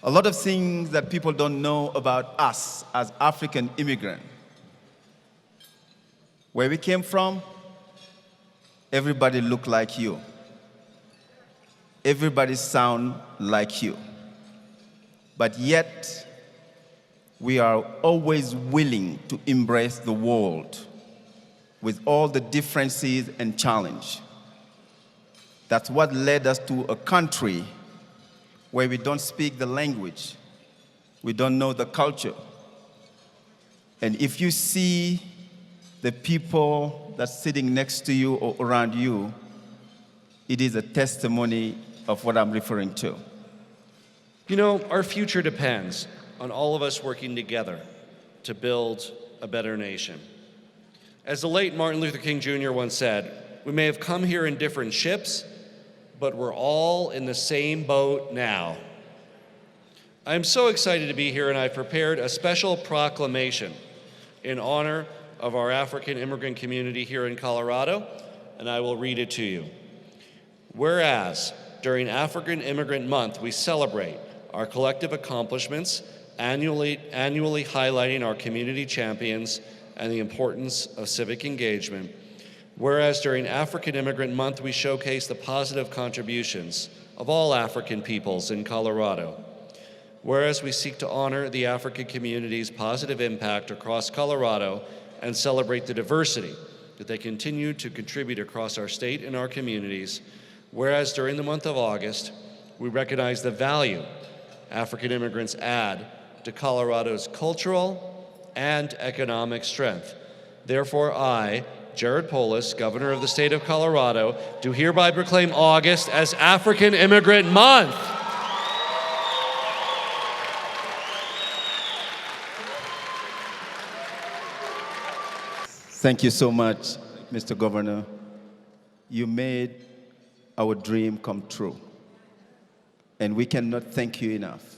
A lot of things that people don't know about us as African immigrants. Where we came from, everybody looked like you. Everybody sound like you. But yet, we are always willing to embrace the world with all the differences and challenge. That's what led us to a country where we don't speak the language, we don't know the culture. And if you see the people that's sitting next to you or around you, it is a testimony of what I'm referring to. You know, our future depends on all of us working together to build a better nation. As the late Martin Luther King Jr. once said, we may have come here in different ships, but we're all in the same boat now. I'm so excited to be here, and I've prepared a special proclamation in honor of our African immigrant community here in Colorado, and I will read it to you. Whereas, during African Immigrant Month, we celebrate our collective accomplishments, annually highlighting our community champions and the importance of civic engagement. Whereas during African Immigrant Month, we showcase the positive contributions of all African peoples in Colorado. Whereas we seek to honor the African community's positive impact across Colorado and celebrate the diversity that they continue to contribute across our state and our communities. Whereas during the month of August, we recognize the value African immigrants add to Colorado's cultural and economic strength. Therefore, I, Jared Polis, Governor of the state of Colorado, do hereby proclaim August as African Immigrant Month. Thank you so much, Mr. Governor. You made our dream come true, and we cannot thank you enough.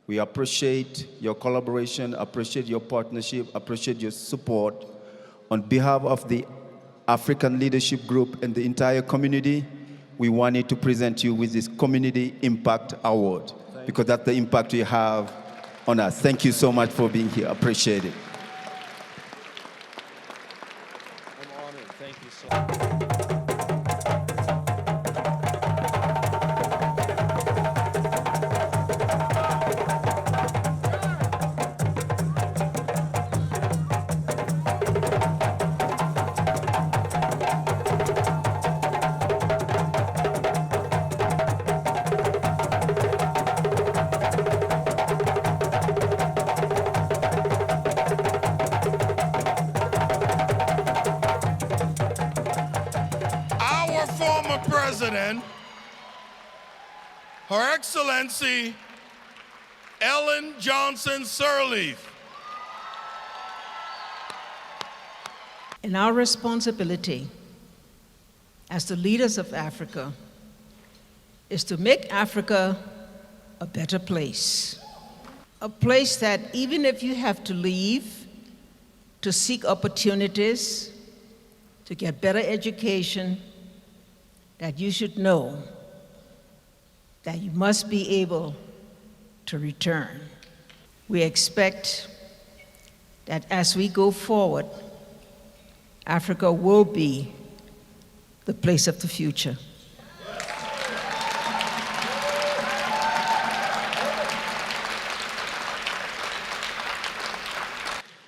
We appreciate your collaboration, appreciate your partnership, appreciate your support. On behalf of the African Leadership Group and the entire community, we wanted to present you with this Community Impact Award because that's the impact you have on us. Thank you so much for being here. Appreciate it. I'm honored. Thank you so much. President, Her Excellency Ellen Johnson Sirleaf. And our responsibility as the leaders of Africa is to make Africa a better place. A place that even if you have to leave to seek opportunities, to get better education, that you should know that you must be able to return. We expect that as we go forward, Africa will be the place of the future.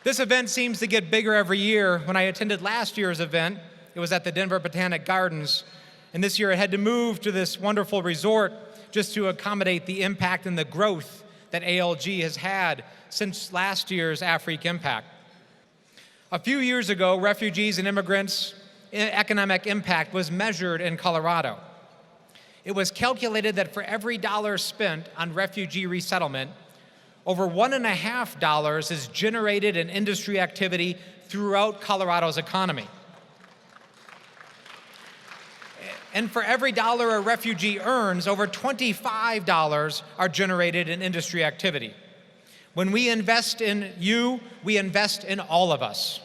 This event seems to get bigger every year. When I attended last year's event, it was at the Denver Botanic Gardens, and this year I had to move to this wonderful resort just to accommodate the impact and the growth that ALG has had since last year's Afrik Impact. A few years ago, refugees and immigrants' economic impact was measured in Colorado. It was calculated that for every dollar spent on refugee resettlement, over $1.50 is generated in industry activity throughout Colorado's economy. And for every dollar a refugee earns, over $25 are generated in industry activity. When we invest in you, we invest in all of us.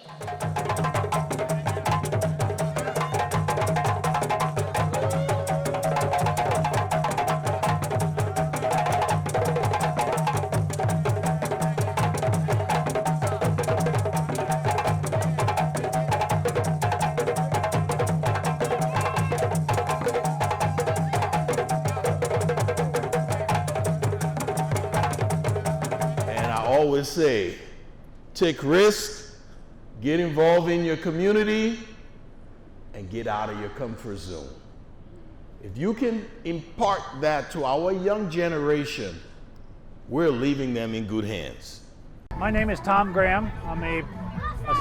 I always say, take risks, get involved in your community, and get out of your comfort zone. If you can impart that to our young generation, we're leaving them in good hands. My name is Tom Graham. I'm a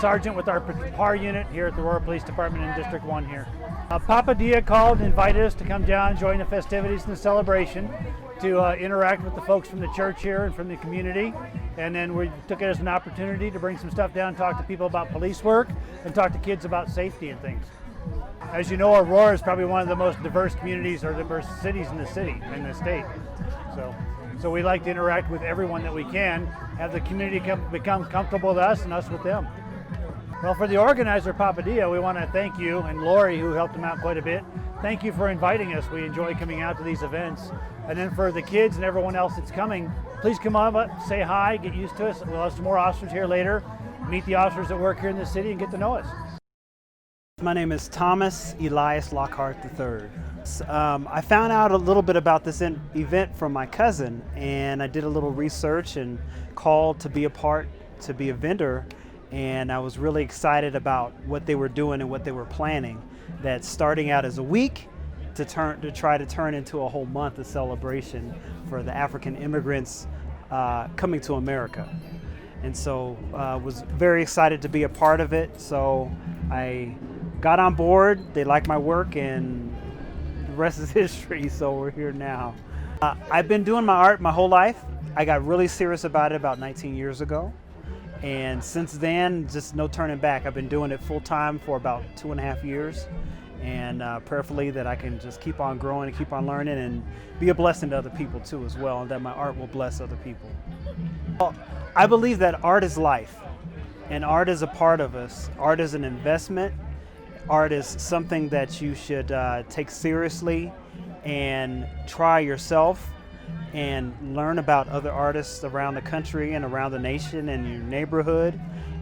sergeant with our PAR unit here at the Aurora Police Department in District 1 here. Papa Dia called and invited us to come down and join the festivities and the celebration, to interact with the folks from the church here and from the community. And then we took it as an opportunity to bring some stuff down, talk to people about police work, and talk to kids about safety and things. As you know, Aurora is probably one of the most diverse communities or diverse cities in the state. So we like to interact with everyone that we can, have the community become comfortable with us and us with them. Well, for the organizer, Papa Dia, we want to thank you, and Lori, who helped him out quite a bit. Thank you for inviting us. We enjoy coming out to these events. And then for the kids and everyone else that's coming, please come on up, say hi, get used to us. We'll have some more officers here later, meet the officers that work here in the city and get to know us. My name is Thomas Elias Lockhart III. I found out a little bit about this event from my cousin, and I did a little research and called to be a vendor, and I was really excited about what they were doing and what they were planning. That starting out as a week to try to turn into a whole month of celebration for the African immigrants coming to America. And so was very excited to be a part of it. So I got on board, they liked my work, and the rest is history, so we're here now. I've been doing my art my whole life. I got really serious about it about 19 years ago. And since then, just no turning back. I've been doing it full time for about 2.5 years. And prayerfully that I can just keep on growing and keep on learning and be a blessing to other people too as well, and that my art will bless other people. Well, I believe that art is life, and art is a part of us. Art is an investment. Art is something that you should take seriously and try yourself and learn about other artists around the country and around the nation and your neighborhood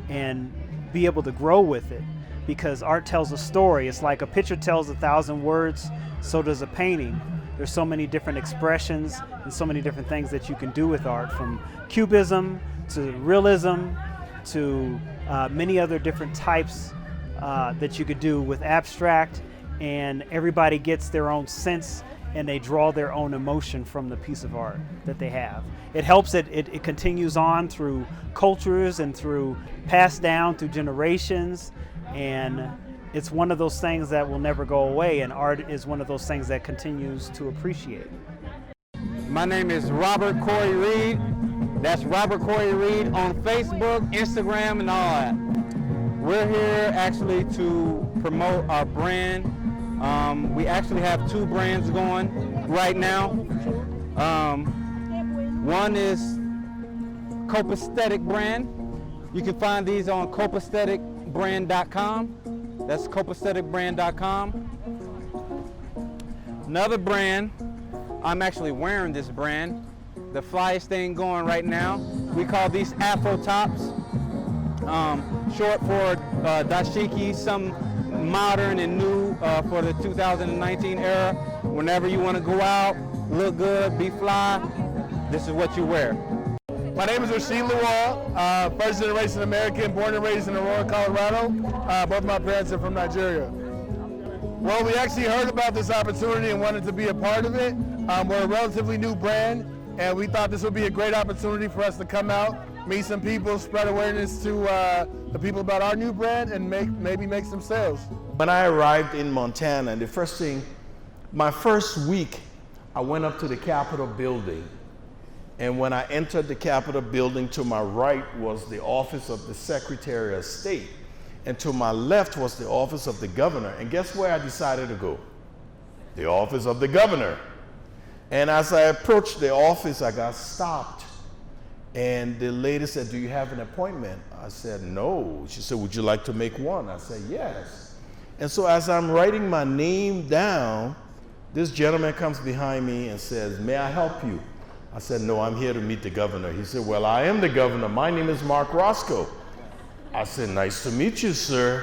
and be able to grow with it. Because art tells a story. It's like a picture tells 1,000 words, so does a painting. There's so many different expressions and so many different things that you can do with art, from cubism to realism to many other different types that you could do with abstract, and everybody gets their own sense and they draw their own emotion from the piece of art that they have. It helps it continues on through cultures and through passed down through generations. And it's one of those things that will never go away, and art is one of those things that continues to appreciate. My name is Robert Corey Reed. That's Robert Corey Reed on Facebook, Instagram, and all that. We're here actually to promote our brand. We actually have 2 brands going right now. One is Copaesthetic brand. You can find these on copaestheticbrand.com. That's copaestheticbrand.com. Another brand, I'm actually wearing this brand, the flyest thing going right now. We call these Afro tops, short for dashiki, some modern and new for the 2019 era. Whenever you want to go out, look good, be fly, this is what you wear. My name is Rasheed Lawal, first generation American, born and raised in Aurora, Colorado. Both my parents are from Nigeria. Well, we actually heard about this opportunity and wanted to be a part of it. We're a relatively new brand, and we thought this would be a great opportunity for us to come out, meet some people, spread awareness to the people about our new brand, and maybe make some sales. When I arrived in Montana, my first week, I went up to the Capitol building. And when I entered the Capitol building, to my right was the office of the Secretary of State. And to my left was the office of the governor. And guess where I decided to go? The office of the governor. And as I approached the office, I got stopped. And the lady said, "Do you have an appointment?" I said, "No." She said, "Would you like to make one?" I said, "Yes." And so as I'm writing my name down, this gentleman comes behind me and says, "May I help you?" I said, "No, I'm here to meet the governor." He said, "Well, I am the governor. My name is Mark Roscoe." I said, "Nice to meet you, sir."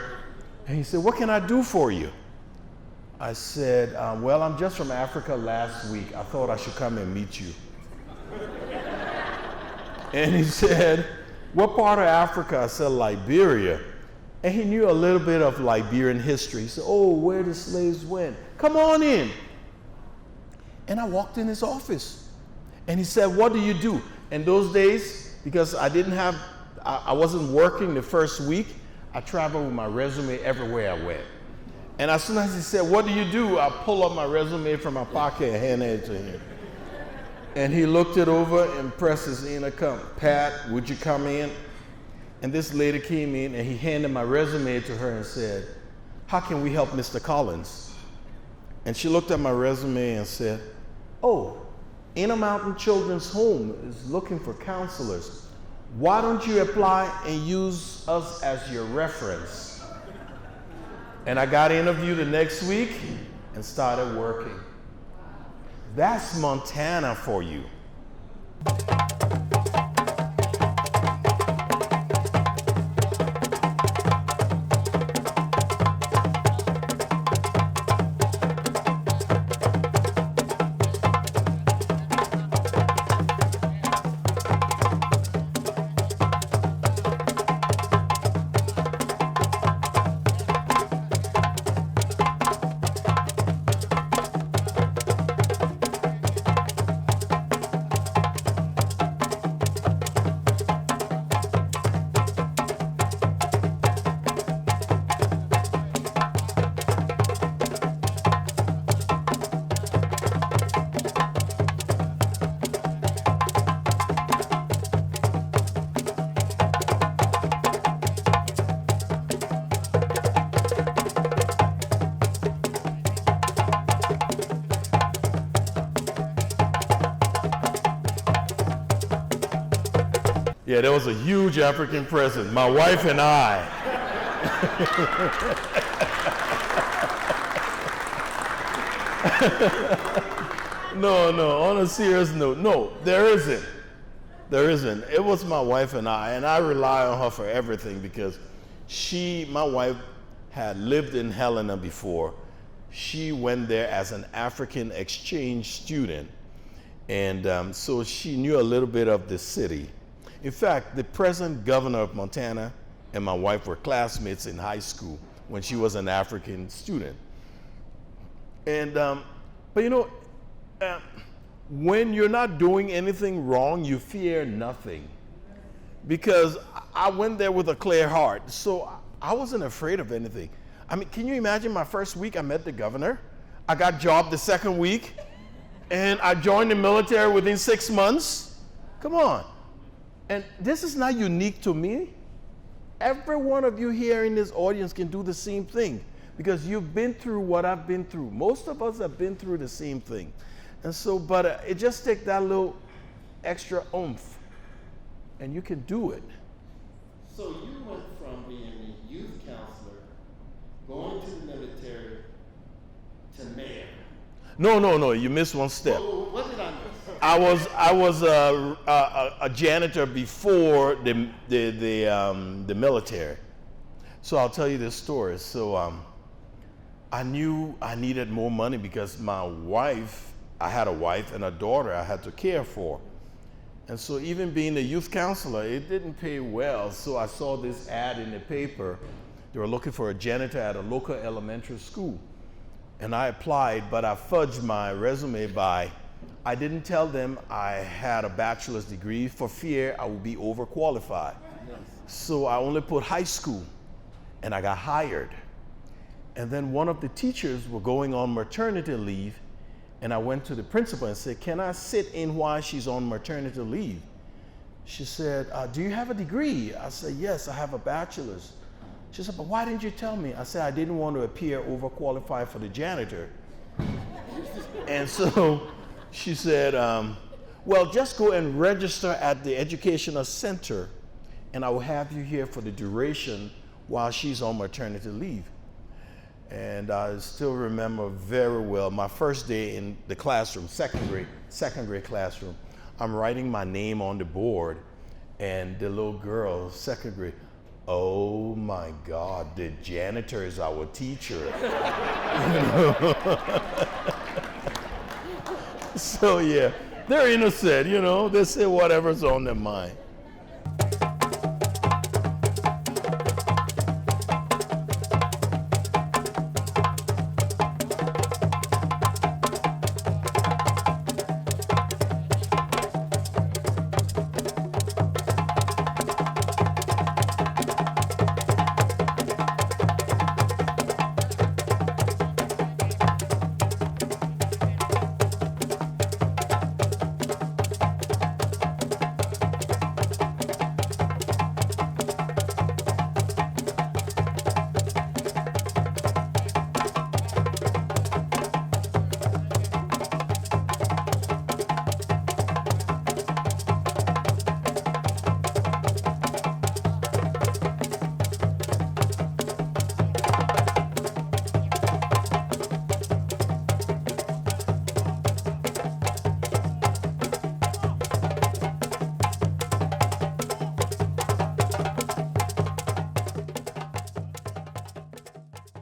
And he said, "What can I do for you?" I said, "Well, I'm just from Africa last week. I thought I should come and meet you." And he said, "What part of Africa?" I said, "Liberia." And he knew a little bit of Liberian history. He said, "Oh, where the slaves went. Come on in." And I walked in his office. And he said, "What do you do?" In those days, because I wasn't working the first week, I traveled with my resume everywhere I went. And as soon as he said, "What do you do?" I pull up my resume from my pocket and handed it to him. And he looked it over and pressed his intercom. "Pat, would you come in?" And this lady came in and he handed my resume to her and said, "How can we help Mr. Collins?" And she looked at my resume and said, "Oh, Intermountain Children's Home is looking for counselors. Why don't you apply and use us as your reference?" And I got interviewed the next week and started working. That's Montana for you. Yeah, there was a huge African presence. My wife and I. No, on a serious note, no, there isn't. There isn't. It was my wife and I rely on her for everything because my wife had lived in Helena before. She went there as an African exchange student, and so she knew a little bit of the city. In fact, the present governor of Montana and my wife were classmates in high school when she was an African student. And, but you know, when you're not doing anything wrong, you fear nothing. Because I went there with a clear heart, so I wasn't afraid of anything. I mean, can you imagine my first week I met the governor? I got job the second week, and I joined the military within 6 months. Come on. And this is not unique to me. Every one of you here in this audience can do the same thing because you've been through what I've been through. Most of us have been through the same thing. And so, but it just takes that little extra oomph and you can do it. So you went from being a youth counselor, going to the military, to mayor. No, you missed one step. What did I miss? I was a janitor before the military. So I'll tell you this story. So I knew I needed more money because I had a wife and a daughter I had to care for. And so even being a youth counselor, it didn't pay well. So I saw this ad in the paper. They were looking for a janitor at a local elementary school. And I applied, but I fudged my resume by, I didn't tell them I had a bachelor's degree for fear I would be overqualified. Yes. So I only put high school, and I got hired. And then one of the teachers were going on maternity leave, and I went to the principal and said, can I sit in while she's on maternity leave? She said, do you have a degree? I said, yes, I have a bachelor's. She said, but why didn't you tell me? I said, I didn't want to appear overqualified for the janitor. And so she said, well, just go and register at the educational center, and I will have you here for the duration while she's on maternity leave. And I still remember very well my first day in the classroom, second grade classroom. I'm writing my name on the board, and the little girl, second grade, oh my God, the janitor is our teacher. So yeah, they're innocent, they say whatever's on their mind.